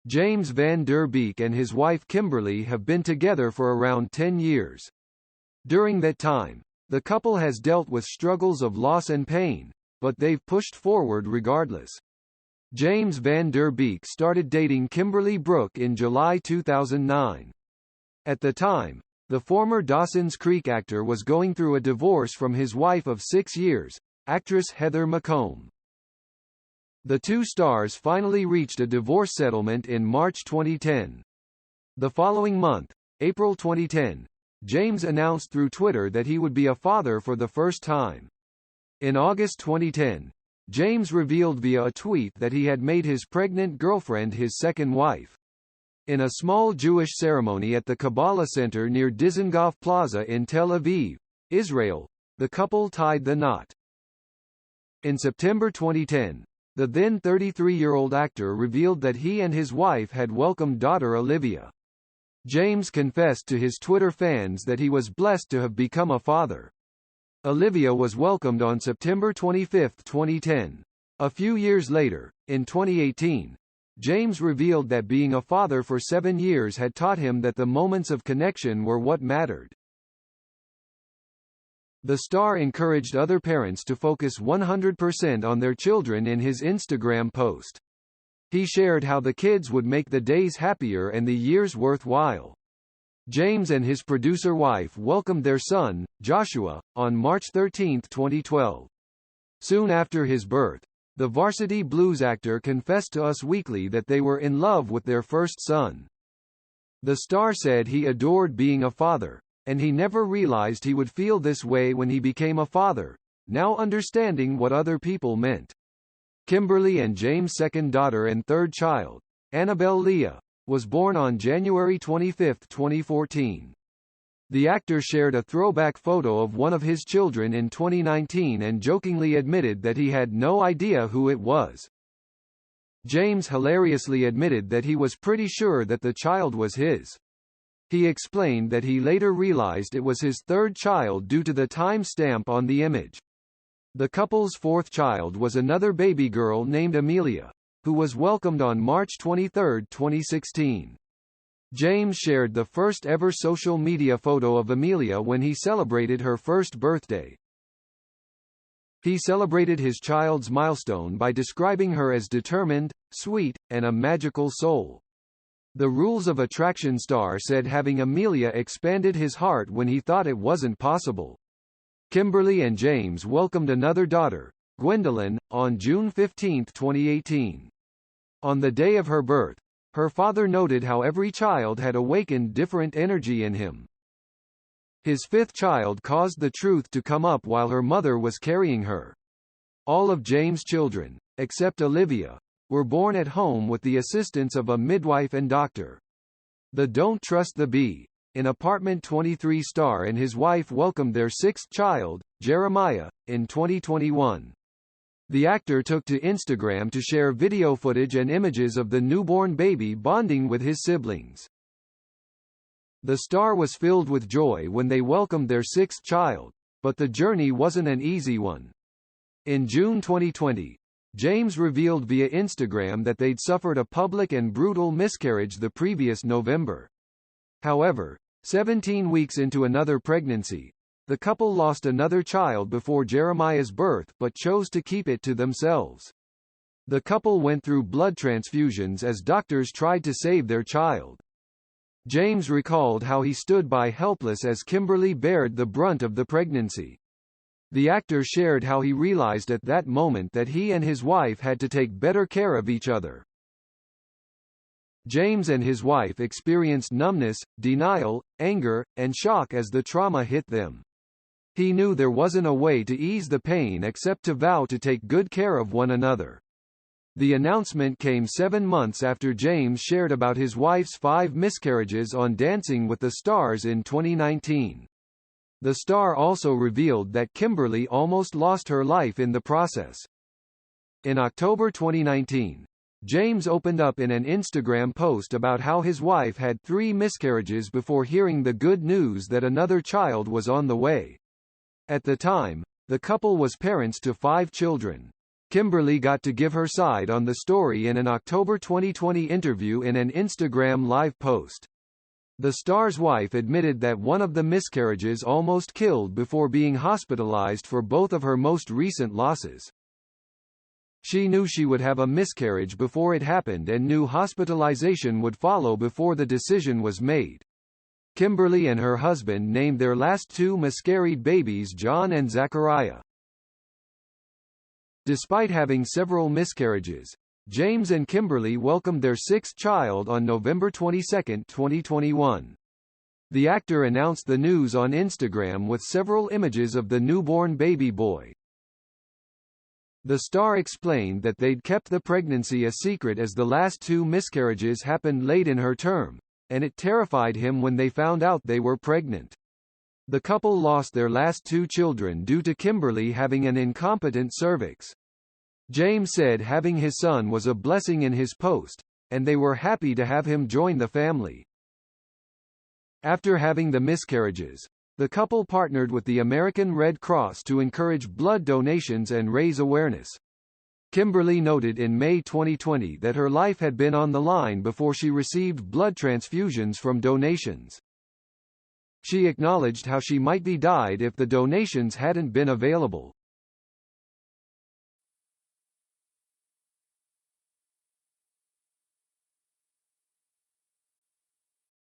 James Van Der Beek and his wife Kimberly have been together for around 10 years. During that time, the couple has dealt with struggles of loss and pain, but they've pushed forward regardless. James Van Der Beek started dating Kimberly Brook in July 2009. At the time, the former Dawson's Creek actor was going through a divorce from his wife of 6 years, actress Heather McComb. The two stars finally reached a divorce settlement in March 2010. The following month, April 2010, James announced through Twitter that he would be a father for the first time. In August 2010, James revealed via a tweet that he had made his pregnant girlfriend his second wife. In a small Jewish ceremony at the Kabbalah Center near Dizengoff Plaza in Tel Aviv, Israel, the couple tied the knot. In September 2010, the then 33-year-old actor revealed that he and his wife had welcomed daughter Olivia. James confessed to his Twitter fans that he was blessed to have become a father. Olivia was welcomed on September 25, 2010. A few years later, in 2018, James revealed that being a father for 7 years had taught him that the moments of connection were what mattered. The star encouraged other parents to focus 100% on their children in his Instagram post. He shared how the kids would make the days happier and the years worthwhile. James and his producer wife welcomed their son, Joshua, on March 13, 2012. Soon after his birth, the Varsity Blues actor confessed to Us Weekly that they were in love with their first son. The star said he adored being a father, and he never realized he would feel this way when he became a father, now understanding what other people meant. Kimberly and James' second daughter and third child, Annabelle Leah, was born on January 25, 2014. The actor shared a throwback photo of one of his children in 2019 and jokingly admitted that he had no idea who it was. James hilariously admitted that he was pretty sure that the child was his. He explained that he later realized it was his third child due to the time stamp on the image. The couple's fourth child was another baby girl named Amelia, who was welcomed on March 23, 2016. James shared the first ever social media photo of Amelia when he celebrated her first birthday. He celebrated his child's milestone by describing her as determined, sweet, and a magical soul. The Rules of Attraction star said having Amelia expanded his heart when he thought it wasn't possible. Kimberly and James welcomed another daughter, Gwendolyn, on June 15, 2018. On the day of her birth, her father noted how every child had awakened different energy in him. His fifth child caused the truth to come up while her mother was carrying her. All of James' children, except Olivia, were born at home with the assistance of a midwife and doctor. The Don't Trust the Bee, in Apartment 23 star and his wife welcomed their sixth child, Jeremiah, in 2021. The actor took to Instagram to share video footage and images of the newborn baby bonding with his siblings. The star was filled with joy when they welcomed their sixth child, but the journey wasn't an easy one. In June 2020, James revealed via Instagram that they'd suffered a public and brutal miscarriage the previous November. However, 17 weeks into another pregnancy, the couple lost another child before Jeremiah's birth but chose to keep it to themselves. The couple went through blood transfusions as doctors tried to save their child. James recalled how he stood by helpless as Kimberly bared the brunt of the pregnancy. The actor shared how he realized at that moment that he and his wife had to take better care of each other. James and his wife experienced numbness, denial, anger, and shock as the trauma hit them. He knew there wasn't a way to ease the pain except to vow to take good care of one another. The announcement came 7 months after James shared about his wife's 5 miscarriages on Dancing with the Stars in 2019. The star also revealed that Kimberly almost lost her life in the process. In October 2019, James opened up in an Instagram post about how his wife had 3 miscarriages before hearing the good news that another child was on the way. At the time, the couple was parents to 5 children. Kimberly got to give her side on the story in an October 2020 interview in an Instagram Live post. The star's wife admitted that one of the miscarriages almost killed before being hospitalized for both of her most recent losses. She knew she would have a miscarriage before it happened and knew hospitalization would follow before the decision was made. Kimberly and her husband named their last two miscarried babies John and Zachariah. Despite having several miscarriages, James and Kimberly welcomed their sixth child on November 22, 2021. The actor announced the news on Instagram with several images of the newborn baby boy. The star explained that they'd kept the pregnancy a secret as the last two miscarriages happened late in her term, and it terrified him when they found out they were pregnant. The couple lost their last two children due to Kimberly having an incompetent cervix. James said having his son was a blessing in his post, and they were happy to have him join the family. After having the miscarriages, the couple partnered with the American Red Cross to encourage blood donations and raise awareness. Kimberly noted in May 2020 that her life had been on the line before she received blood transfusions from donations. She acknowledged how she might be died if the donations hadn't been available.